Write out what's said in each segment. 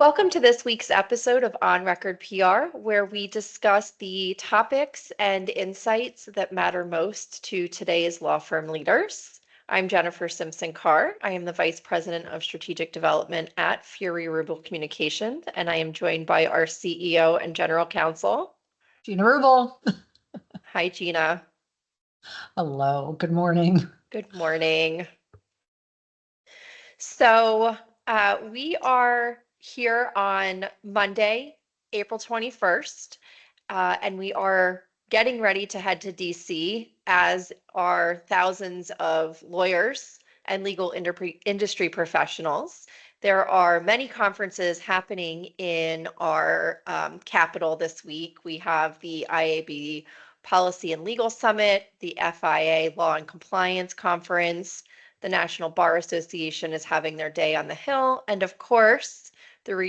Welcome to this week's episode of On Record PR, where we discuss the topics and insights that matter most to today's law firm leaders. I'm Jennifer Simpson Carr. I am the Vice President of Strategic Development at Fury Rubel Communications, and I am joined by our CEO and General Counsel, Gina Rubel. Hi, Gina. Hello, good morning. Good morning. So we are here on Monday, April 21st, and we are getting ready to head to DC, as are thousands of lawyers and legal industry professionals. There are many conferences happening in our capital this week. We have the IAB Policy and Legal Summit, the FIA Law and Compliance Conference, the National Bar Association is having their day on the Hill, and of course,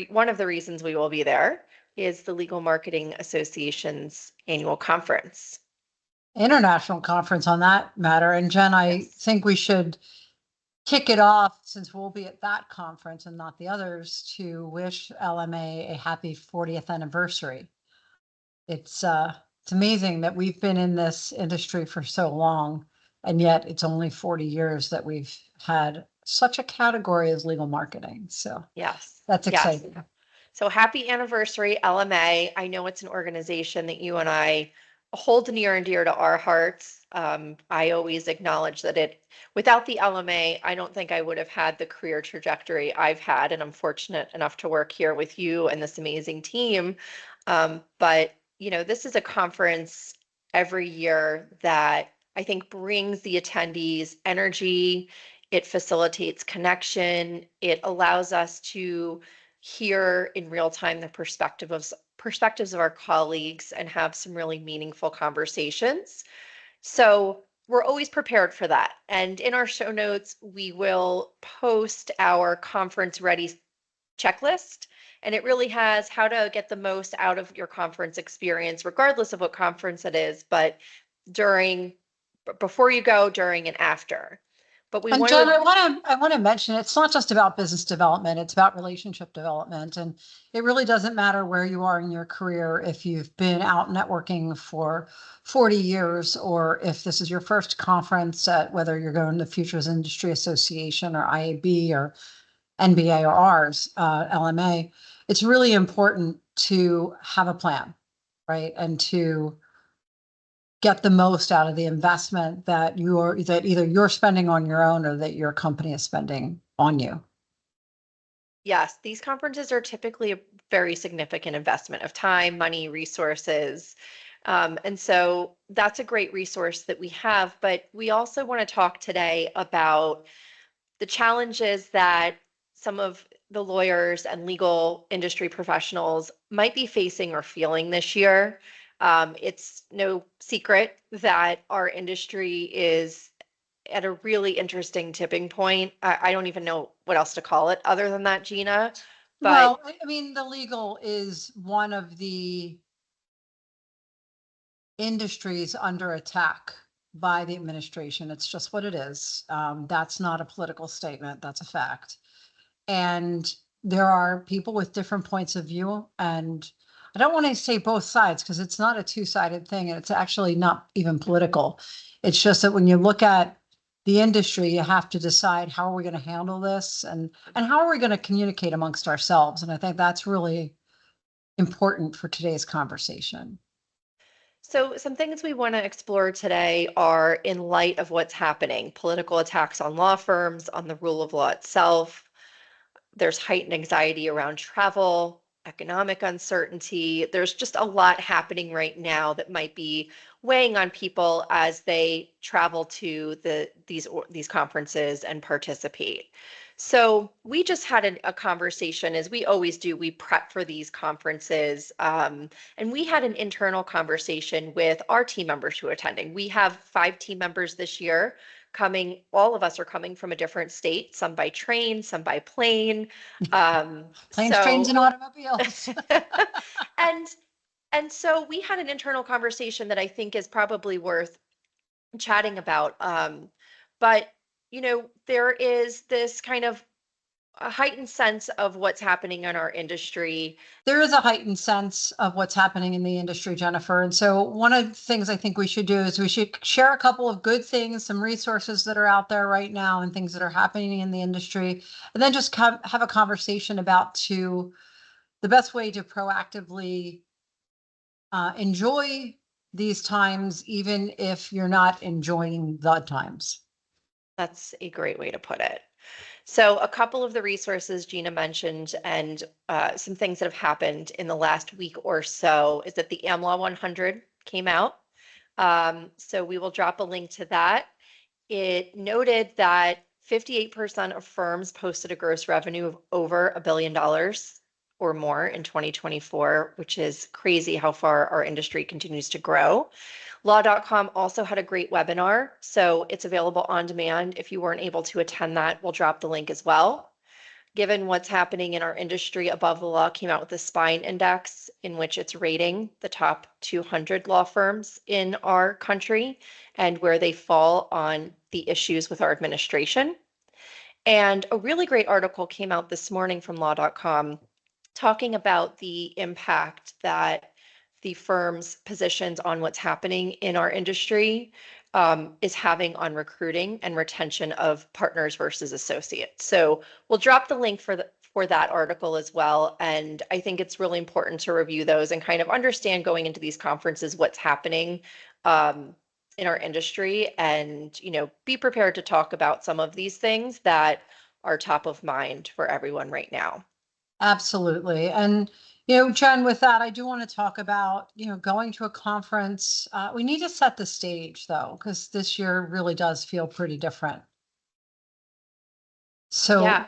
one of the reasons we will be there is the Legal Marketing Association's annual conference. International conference on that matter. And Jen, I think we should kick it off, since we'll be at that conference and not the others, to wish LMA a happy 40th anniversary. It's amazing that we've been in this industry for so long, and yet it's only 40 years that we've had such a category as legal marketing. So yes, that's exciting. Yes. So happy anniversary, LMA. I know it's an organization that you and I hold near and dear to our hearts. I always acknowledge that without the LMA, I don't think I would have had the career trajectory I've had, and I'm fortunate enough to work here with you and this amazing team. But this is a conference every year that I think brings the attendees energy. It facilitates connection. It allows us to hear in real time the perspectives of our colleagues and have some really meaningful conversations. So we're always prepared for that. And in our show notes, we will post our conference ready checklist. And it really has how to get the most out of your conference experience, regardless of what conference it is, but before you go, during, and after. But And Jen, I want to mention, it's not just about business development, it's about relationship development. And it really doesn't matter where you are in your career, if you've been out networking for 40 years, or if this is your first conference at whether you're going to Futures Industry Association or IAB or NBA or ours, LMA. It's really important to have a plan, right? And to get the most out of the investment that either you're spending on your own or that your company is spending on you. Yes, these conferences are typically a very significant investment of time, money, resources. And so that's a great resource that we have. But we also want to talk today about the challenges that some of the lawyers and legal industry professionals might be facing or feeling this year. It's no secret that our industry is at a really interesting tipping point. I don't even know what else to call it other than that, Gina. Well, I mean, the legal is one of the industries under attack by the administration. It's just what it is. That's not a political statement. That's a fact. And there are people with different points of view. And I don't want to say both sides, because it's not a two-sided thing. And it's actually not even political. It's just that when you look at the industry, you have to decide, how are we going to handle this, and how are we going to communicate amongst ourselves? And I think that's really important for today's conversation. So some things we want to explore today are, in light of what's happening, political attacks on law firms, on the rule of law itself. There's heightened anxiety around travel, economic uncertainty. There's just a lot happening right now that might be weighing on people as they travel to these conferences and participate. So we just had a conversation, as we always do. We prep for these conferences, and we had an internal conversation with our team members who are attending. We have 5 team members this year coming. All of us are coming from a different state, some by train, some by plane. Planes, trains, and automobiles. And so we had an internal conversation that I think is probably worth chatting about. But there is this kind of a heightened sense of what's happening in our industry. There is a heightened sense of what's happening in the industry, Jennifer. And so one of the things I think we should do is we should share a couple of good things, some resources that are out there right now and things that are happening in the industry, and then just have a conversation about the best way to proactively enjoy these times, even if you're not enjoying the times. That's a great way to put it. So, a couple of the resources Gina mentioned and some things that have happened in the last week or so is that the AmLaw 100 came out. So, we will drop a link to that. It noted that 58% of firms posted a gross revenue of over $1 billion or more in 2024, which is crazy how far our industry continues to grow. Law.com also had a great webinar, so it's available on demand. If you weren't able to attend that, we'll drop the link as well. Given what's happening in our industry, Above the Law came out with a spine index in which it's rating the top 200 law firms in our country and where they fall on the issues with our administration. And a really great article came out this morning from law.com talking about the impact that the firm's positions on what's happening in our industry is having on recruiting and retention of partners versus associates. So we'll drop the link for that article as well. And I think it's really important to review those and kind of understand going into these conferences what's happening in our industry and, be prepared to talk about some of these things that are top of mind for everyone right now. Absolutely. And, Jen, with that, I do want to talk about, going to a conference. We need to set the stage though, because this year really does feel pretty different. So, Yeah.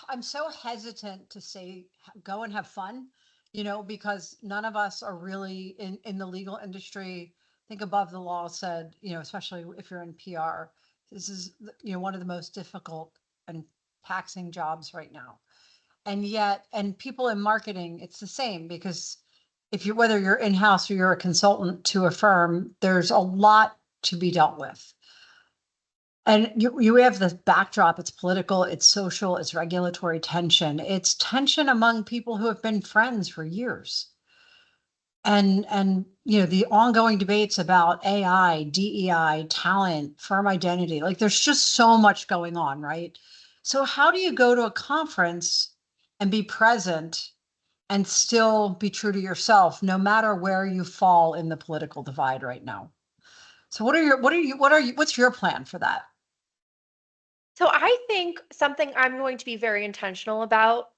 I'm so hesitant to say go and have fun, because none of us are really in the legal industry. I think Above the Law said, especially if you're in PR, this is, one of the most difficult and taxing jobs right now. And people in marketing, it's the same because whether you're in-house or you're a consultant to a firm, there's a lot to be dealt with. And you have this backdrop, it's political, it's social, it's regulatory tension. It's tension among people who have been friends for years. And the ongoing debates about AI, DEI, talent, firm identity, like there's just so much going on, right? So how do you go to a conference and be present and still be true to yourself, no matter where you fall in the political divide right now? So what's your plan for that? So I think something I'm going to be very intentional about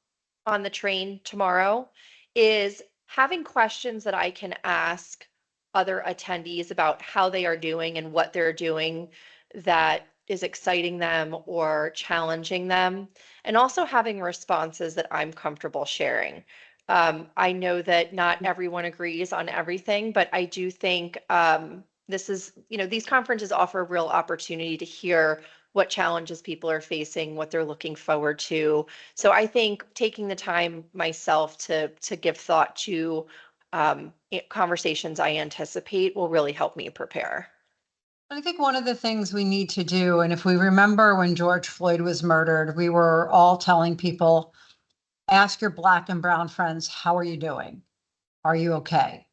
on the train tomorrow is having questions that I can ask other attendees about how they are doing and what they're doing that is exciting them or challenging them, and also having responses that I'm comfortable sharing. I know that not everyone agrees on everything, but I do think these conferences offer a real opportunity to hear what challenges people are facing, what they're looking forward to. So I think taking the time myself to give thought to conversations I anticipate will really help me prepare. I think one of the things we need to do, and if we remember when George Floyd was murdered, we were all telling people, ask your Black and brown friends, how are you doing? Are you okay?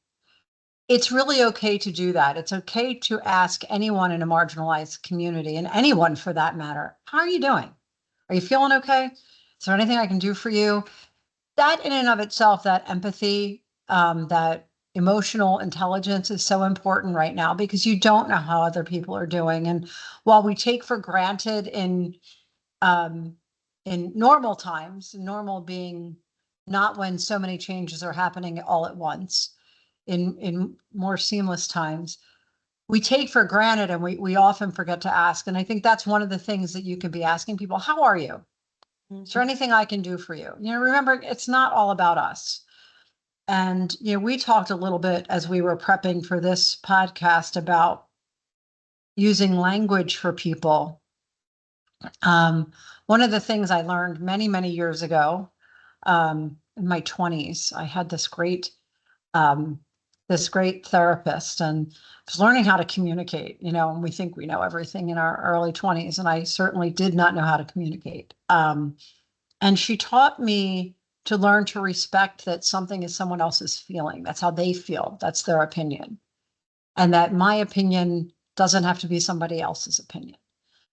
It's really okay to do that. It's okay to ask anyone in a marginalized community, and anyone for that matter, how are you doing? Are you feeling okay? Is there anything I can do for you? That in and of itself, that empathy, that emotional intelligence is so important right now because you don't know how other people are doing. And while we take for granted in normal times, normal being not when so many changes are happening all at once, in more seamless times, we take for granted and we often forget to ask. And I think that's one of the things that you can be asking people, how are you? Is there anything I can do for you? Remember, it's not all about us. And, we talked a little bit as we were prepping for this podcast about using language for people. One of the things I learned many, many years ago, in my 20s, I had this great this great therapist, and was learning how to communicate, and we think we know everything in our early 20s, and I certainly did not know how to communicate. And she taught me to learn to respect that something is someone else's feeling. That's how they feel. That's their opinion. And that my opinion doesn't have to be somebody else's opinion.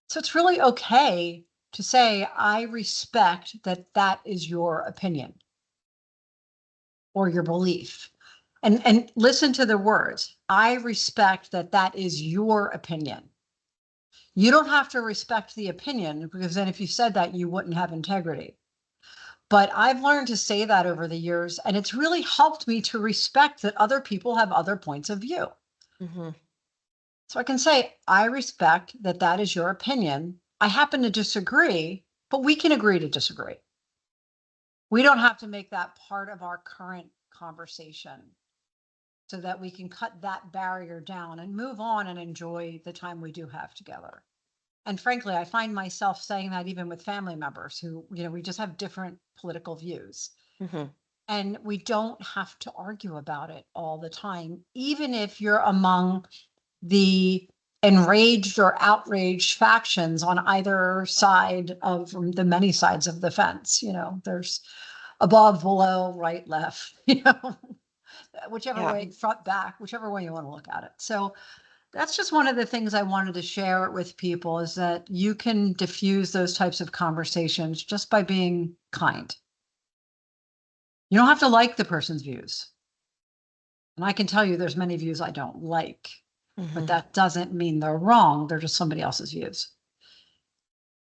So it's really okay to say, I respect that that is your opinion or your belief. And listen to the words. I respect that that is your opinion. You don't have to respect the opinion, because then if you said that, you wouldn't have integrity. But I've learned to say that over the years, and it's really helped me to respect that other people have other points of view. Mm-hmm. So I can say, I respect that that is your opinion. I happen to disagree, but we can agree to disagree. We don't have to make that part of our current conversation, so that we can cut that barrier down and move on and enjoy the time we do have together. And frankly, I find myself saying that even with family members who, we just have different political views. Mm-hmm. And we don't have to argue about it all the time, even if you're among the enraged or outraged factions on either side of the many sides of the fence. There's above, below, right, left, whichever Yeah. way, front, back, whichever way you want to look at it. So that's just one of the things I wanted to share with people, is that you can diffuse those types of conversations just by being kind. You don't have to like the person's views. And I can tell you there's many views I don't like, but Mm-hmm. that doesn't mean they're wrong. They're just somebody else's views.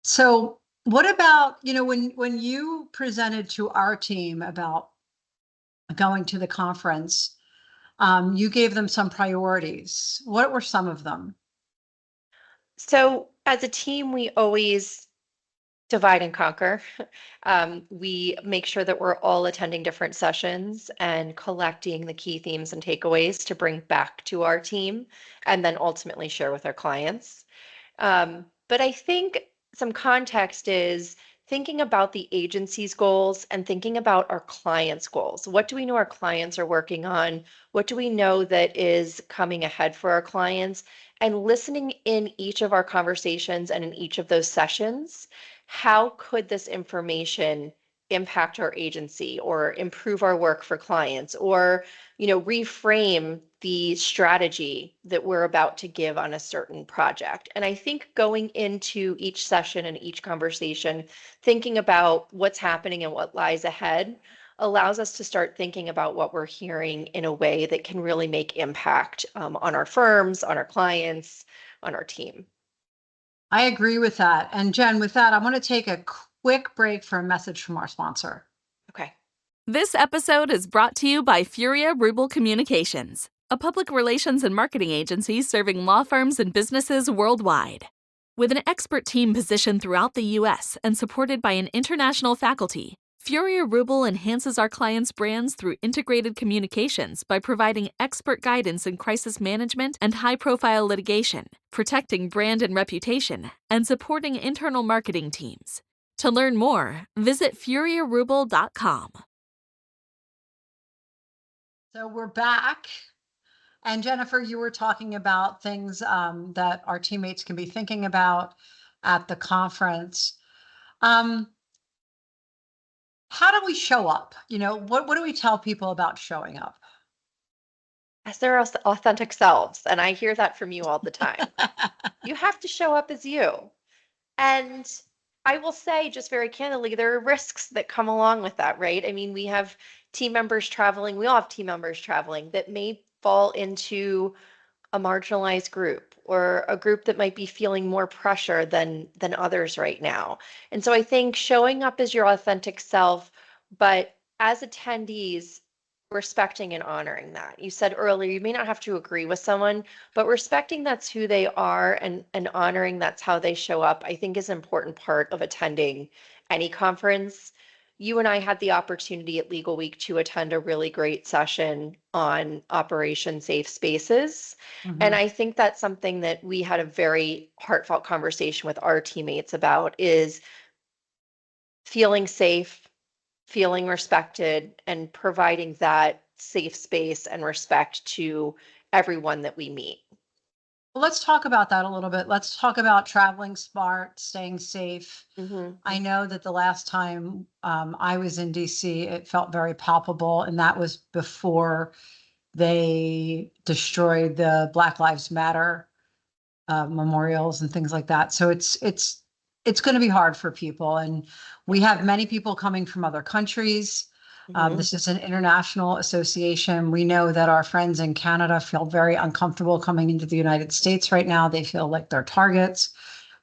So what about, when you presented to our team about going to the conference, you gave them some priorities. What were some of them? So as a team, we always divide and conquer. We make sure that we're all attending different sessions and collecting the key themes and takeaways to bring back to our team and then ultimately share with our clients. But I think some context is thinking about the agency's goals and thinking about our clients' goals. What do we know our clients are working on? What do we know that is coming ahead for our clients? And listening in each of our conversations and in each of those sessions, how could this information impact our agency or improve our work for clients or reframe the strategy that we're about to give on a certain project. And I think going into each session and each conversation, thinking about what's happening and what lies ahead allows us to start thinking about what we're hearing in a way that can really make impact on our firms, on our clients, on our team. I agree with that. And Jen, with that, I want to take a quick break for a message from our sponsor. Okay. This episode is brought to you by Furia Rubel Communications, a public relations and marketing agency serving law firms and businesses worldwide. With an expert team positioned throughout the U.S. and supported by an international faculty, Furia Rubel enhances our clients' brands through integrated communications by providing expert guidance in crisis management and high-profile litigation, protecting brand and reputation, and supporting internal marketing teams. To learn more, visit furiarubel.com. So we're back. And Jennifer, you were talking about things that our teammates can be thinking about at the conference. How do we show up? What do we tell people about showing up? As their authentic selves. And I hear that from you all the time. You have to show up as you. And I will say, just very candidly, there are risks that come along with that, right? I mean, we have team members traveling, we all have team members traveling that may fall into a marginalized group or a group that might be feeling more pressure than others right now. And so I think showing up as your authentic self, but as attendees, respecting and honoring that. You said earlier, you may not have to agree with someone, but respecting that's who they are and honoring that's how they show up, I think is an important part of attending any conference. You and I had the opportunity at Legal Week to attend a really great session on Operation Safe Spaces. And Mhm. I think that's something that we had a very heartfelt conversation with our teammates about is feeling safe, feeling respected, and providing that safe space and respect to everyone that we meet. Well, let's talk about that a little bit. Let's talk about traveling smart, staying safe. Mm-hmm. I know that the last time I was in DC, it felt very palpable, and that was before they destroyed the Black Lives Matter memorials and things like that. So it's going to be hard for people, and we have many people coming from other countries. Mm-hmm. This is an international association. We know that our friends in Canada feel very uncomfortable coming into the United States right now. They feel like they're targets.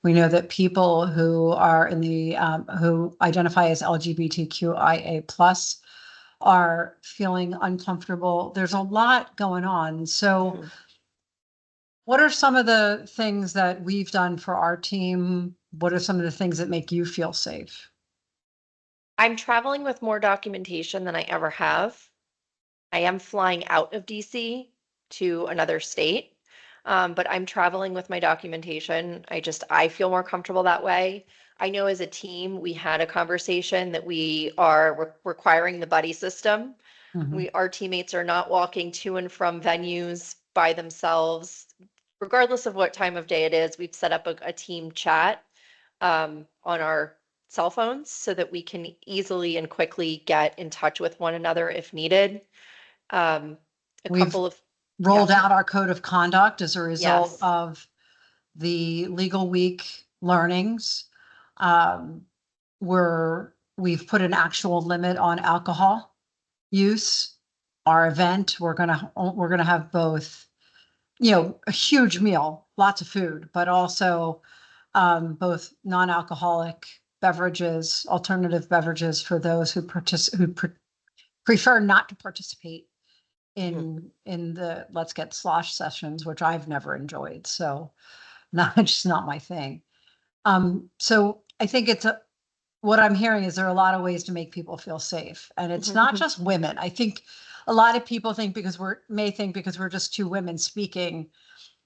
We know that people who are in the who identify as LGBTQIA plus are feeling uncomfortable. There's a lot going on. So Mm-hmm. what are some of the things that we've done for our team? What are some of the things that make you feel safe? I'm traveling with more documentation than I ever have. I am flying out of DC to another state, but I'm traveling with my documentation. I feel more comfortable that way. I know as a team, we had a conversation that we are requiring the buddy system. Mhm. Our teammates are not walking to and from venues by themselves, regardless of what time of day it is. We've set up a team chat on our cell phones so that we can easily and quickly get in touch with one another if needed. Um, a We've couple of, yeah, rolled out our code of conduct as a result yes. of the Legal Week learnings. Um, we've put an actual limit on alcohol use. Our event, we're gonna have both, a huge meal, lots of food, but also both non-alcoholic beverages, alternative beverages for those who prefer not to participate Mhm. in the let's get slosh sessions, which I've never enjoyed. So not just not my thing. So I think what I'm hearing is there are a lot of ways to make people feel safe, and it's not just women. I think a lot of people think because we're just two women speaking,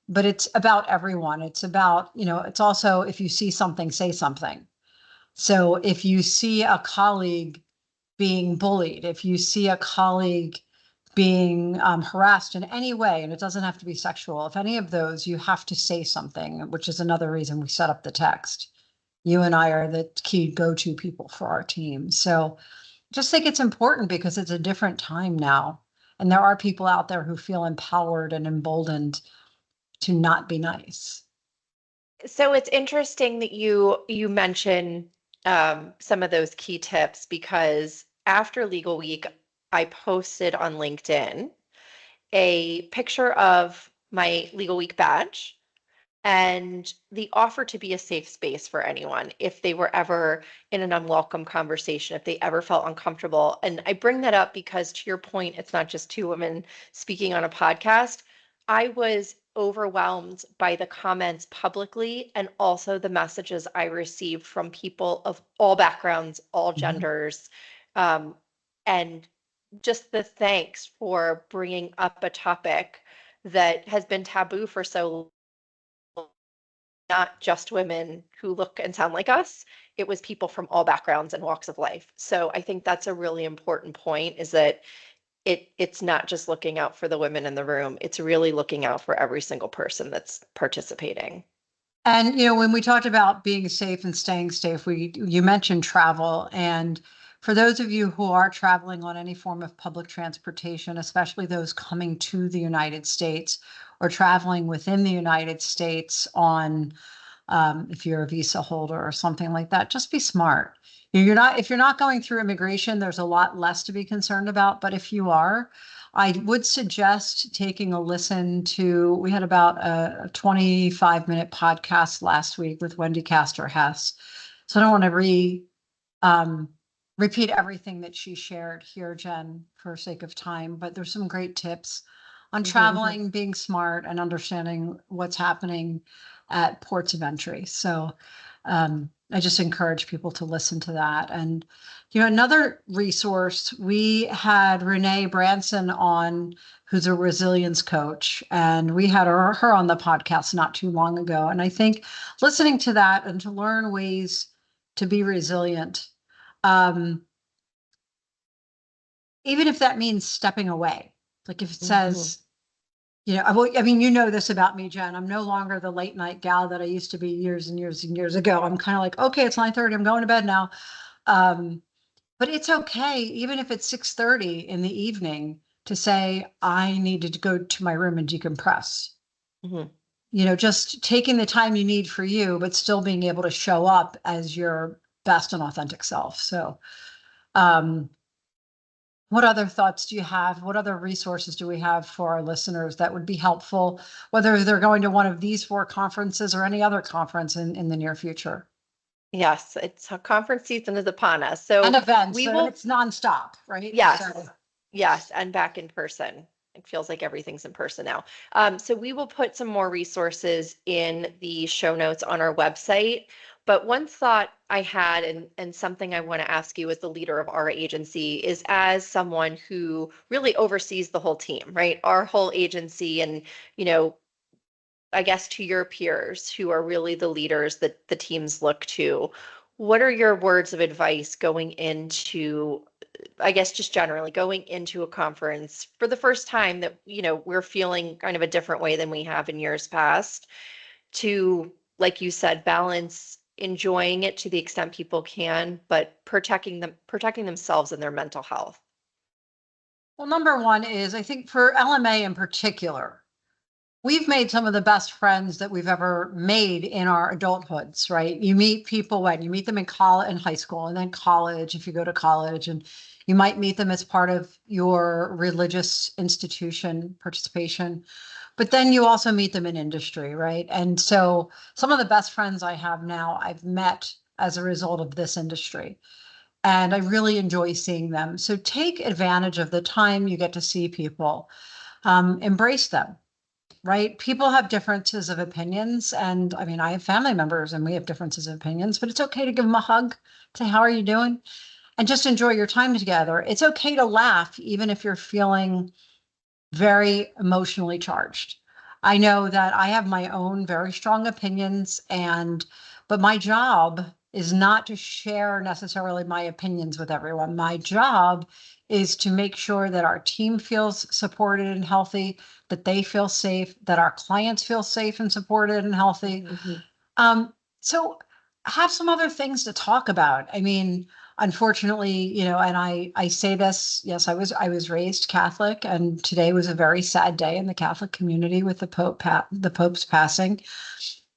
but it's about everyone. It's about, it's also if you see something, say something. So if you see a colleague being bullied, if you see a colleague being harassed in any way, and it doesn't have to be sexual, if any of those, you have to say something, which is another reason we set up the text. You and I are the key go-to people for our team. So just think it's important because it's a different time now. And there are people out there who feel empowered and emboldened to not be nice. So it's interesting that you mention some of those key tips because after Legal Week, I posted on LinkedIn a picture of my Legal Week badge and the offer to be a safe space for anyone if they were ever in an unwelcome conversation, if they ever felt uncomfortable. And I bring that up because, to your point, it's not just two women speaking on a podcast. I was overwhelmed by the comments publicly and also the messages I received from people of all backgrounds, all Mhm. genders, um, and just the thanks for bringing up a topic that has been taboo for so not just women who look and sound like us. It was people from all backgrounds and walks of life. So I think that's a really important point is that it's not just looking out for the women in the room. It's really looking out for every single person that's participating. And when we talked about being safe and staying safe, you mentioned travel. And for those of you who are traveling on any form of public transportation, especially those coming to the United States or traveling within the United States on if you're a visa holder or something like that, just be smart. If you're not going through immigration, there's a lot less to be concerned about. But if you are, I would suggest taking a listen to, we had about a 25-minute podcast last week with Wendy Castor Hess. So I don't want to um, repeat everything that she shared here, Jen, for sake of time, but there's some great tips on traveling, being smart, and understanding what's happening at ports of entry. So I just encourage people to listen to that. And, another resource, we had Renee Branson on, who's a resilience coach, and we had her on the podcast not too long ago. And I think listening to that and to learn ways to be resilient, um, even if that means stepping away, like if it Mhm. says, you know, I mean, you know this about me, Jen. I'm no longer the late night gal that I used to be years and years and years ago. I'm kind of like, okay, it's 9:30. I'm going to bed now. But it's okay, even if it's 6:30 in the evening, to say, I needed to go to my room and decompress. Mhm. You know, just taking the time you need for you, but still being able to show up as your best and authentic self. So, um, what other thoughts do you have? What other resources do we have for our listeners that would be helpful, whether they're going to one of these 4 conferences or any other conference in the near future? Yes, it's conference season is upon us. And So events, we and will, it's nonstop, right? So, yes, yes, and back in person. It feels like everything's in person now. So we will put some more resources in the show notes on our website. But one thought I had, and something I want to ask you as the leader of our agency, is as someone who really oversees the whole team, right? Our whole agency, and you know, I guess to your peers who are really the leaders that the teams look to, what are your words of advice going into, I guess just generally going into a conference for the first time that, you know, we're feeling kind of a different way than we have in years past, to, like you said, balance enjoying it to the extent people can, but protecting themselves and their mental health. well, number one is, I think for LMA in particular, we've made some of the best friends that we've ever made in our adulthoods, right? You meet people when you meet them in college, in high school, and then college, if you go to college, and you might meet them as part of your religious institution participation, but then you also meet them in industry, right? And so some of the best friends I have now, I've met as a result of this industry. And I really enjoy seeing them. So take advantage of the time you get to see people, embrace them, right? People have differences of opinions. And I mean, I have family members and we have differences of opinions, but it's okay to give them a hug, say, how are you doing? And just enjoy your time together. It's okay to laugh, even if you're feeling very emotionally charged. I know that I have my own very strong opinions, but my job is not to share necessarily my opinions with everyone. My job is to make sure that our team feels supported and healthy, that they feel safe, that our clients feel safe and supported and healthy. Mhm. So have some other things to talk about. I mean, unfortunately, you know, and I say this, yes, I was raised Catholic, and today was a very sad day in the Catholic community with the Pope's passing.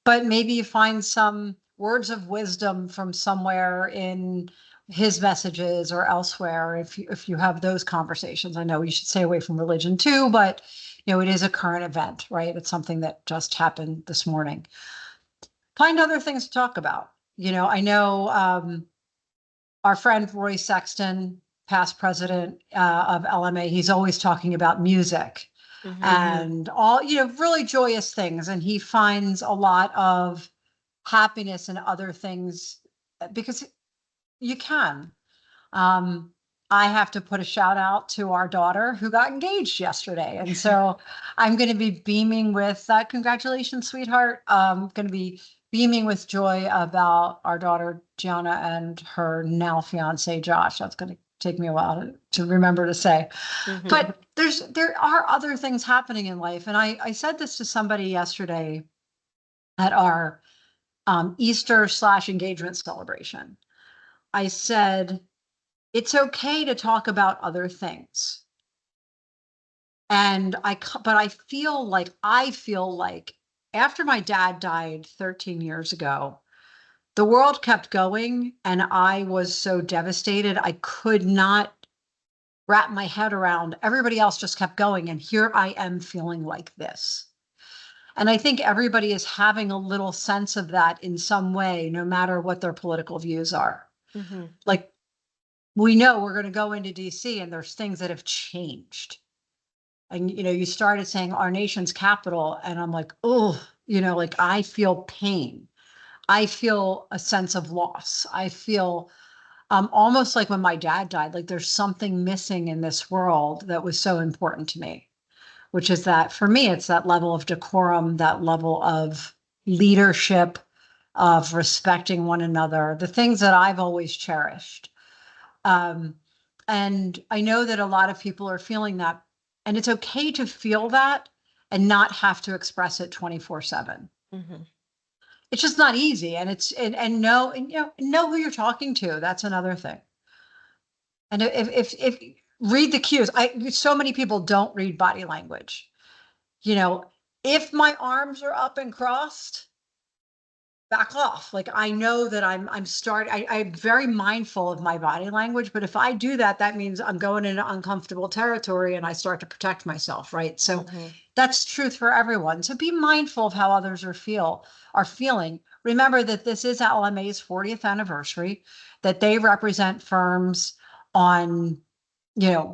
But maybe you find some words of wisdom from somewhere in his messages or elsewhere if you have those conversations. I know you should stay away from religion too, but you know, it is a current event, right? It's something that just happened this morning. Find other things to talk about. You know, I know our friend Roy Sexton, past president of LMA, he's always talking about music Mhm. and all, you know, really joyous things. And he finds a lot of happiness in other things because you can. Um, I have to put a shout out to our daughter who got engaged yesterday. And so I'm going to be beaming with congratulations, sweetheart. Going to be beaming with joy about our daughter, Gianna, and her now fiance, Josh. That's going to take me a while to remember to say. Mhm. But there are other things happening in life. And I said this to somebody yesterday at our Easter/engagement celebration. I said, it's okay to talk about other things. And but I feel like after my dad died 13 years ago, the world kept going and I was so devastated. I could not wrap my head around everybody else just kept going. And here I am feeling like this. And I think everybody is having a little sense of that in some way, no matter what their political views are. Mhm. Like we know we're going to go into DC and there's things that have changed. And you know, you started saying our nation's capital, and I'm like, oh, you know, like I feel pain. I feel a sense of loss. I feel almost like when my dad died, like there's something missing in this world that was so important to me, which is that for me, it's that level of decorum, that level of leadership, of respecting one another, the things that I've always cherished. Um, And I know that a lot of people are feeling that, and it's okay to feel that and not have to express it 24/7. Mhm. It's just not easy. And and know who you're talking to. That's another thing. And if read the cues. So many people don't read body language. You know, if my arms are up and crossed, back off. Like, I know that I'm very mindful of my body language, but if I do that, that means I'm going into uncomfortable territory and I start to protect myself, right? So Mhm. that's truth for everyone. So be mindful of how others are feeling. Remember that this is LMA's 40th anniversary, that they represent firms on,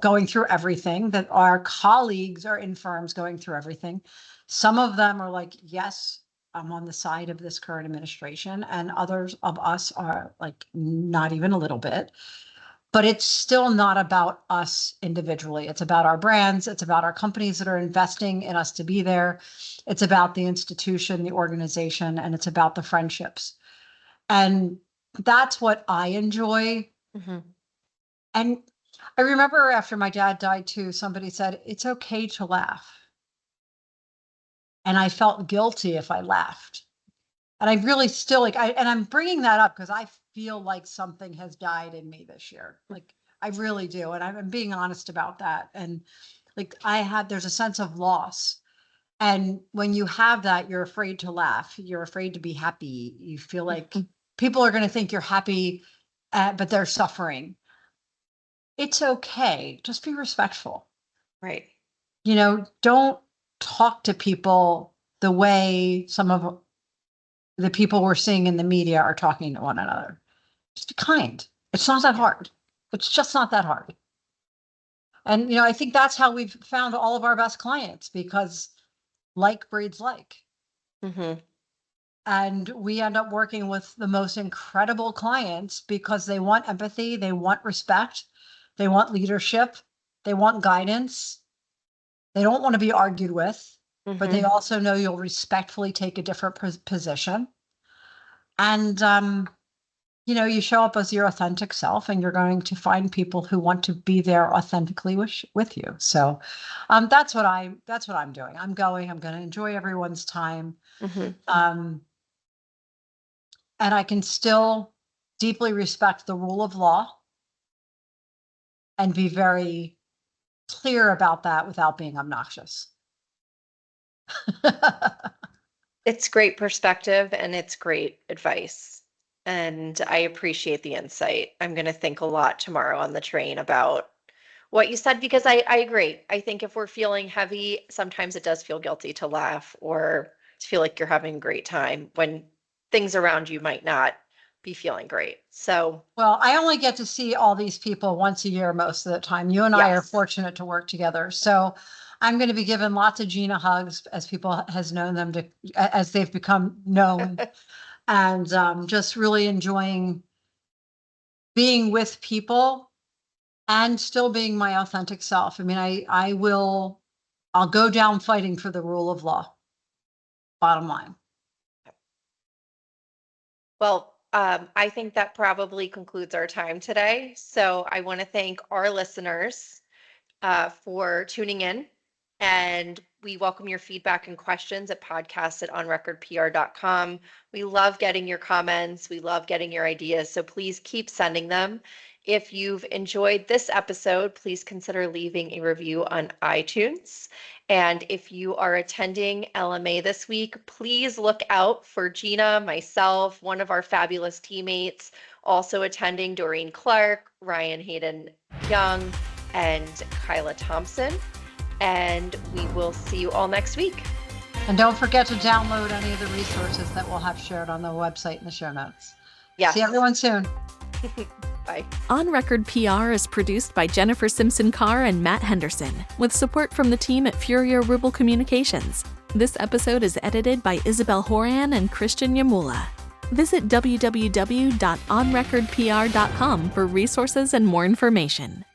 going through everything, that our colleagues are in firms going through everything. Some of them are like, yes, I'm on the side of this current administration, and others of us are like, not even a little bit. But it's still not about us individually. It's about our brands. It's about our companies that are investing in us to be there. It's about the institution, the organization, and it's about the friendships. And that's what I enjoy. Mhm. And I remember after my dad died too, somebody said, it's okay to laugh. And I felt guilty if I laughed. And I really still and I'm bringing that up because I feel like something has died in me this year. Like, I really do. And I'm being honest about that. And like, there's a sense of loss. And when you have that, you're afraid to laugh. You're afraid to be happy. You feel like people are going to think you're happy, but they're suffering. It's okay. Just be respectful. Right. Don't talk to people the way some of the people we're seeing in the media are talking to one another. Just be kind. It's not that hard. It's just not that hard. And, I think that's how we've found all of our best clients, because like breeds like. Mhm. And we end up working with the most incredible clients because they want empathy, they want respect, they want leadership, they want guidance. They don't want to be argued with, but they Mhm. also know you'll respectfully take a different position. And, you show up as your authentic self, and you're going to find people who want to be there authentically with you. So, that's what I'm doing. I'm going to enjoy everyone's time. Mhm. Um, and I can still deeply respect the rule of law and be very clear about that without being obnoxious. It's great perspective and it's great advice. And I appreciate the insight. I'm going to think a lot tomorrow on the train about what you said because I agree. I think if we're feeling heavy, sometimes it does feel guilty to laugh or to feel like you're having a great time when things around you might not be feeling great. So, Well, I only get to see all these people once a year most of the time. You and I are yes. fortunate to work together. So I'm going to be giving lots of Gina hugs as people has known them as they've become known, and just really enjoying being with people and still being my authentic self. I mean, I'll go down fighting for the rule of law. Bottom line. Well, I think that probably concludes our time today. So I want to thank our listeners for tuning in. And we welcome your feedback and questions at podcast@onrecordpr.com. We love getting your comments. We love getting your ideas. So please keep sending them. If you've enjoyed this episode, please consider leaving a review on iTunes. And if you are attending LMA this week, please look out for Gina, myself, one of our fabulous teammates, also attending Doreen Clark, Ryan Hayden Young, and Kyla Thompson. And we will see you all next week. And don't forget to download any of the resources that we'll have shared on the website in the show notes. Yes. See everyone soon. Bye. On Record PR is produced by Jennifer Simpson Carr and Matt Henderson, with support from the team at Rubel Communications. This episode is edited by Isabel Horan and Christian Yamula. Visit www.onrecordpr.com for resources and more information.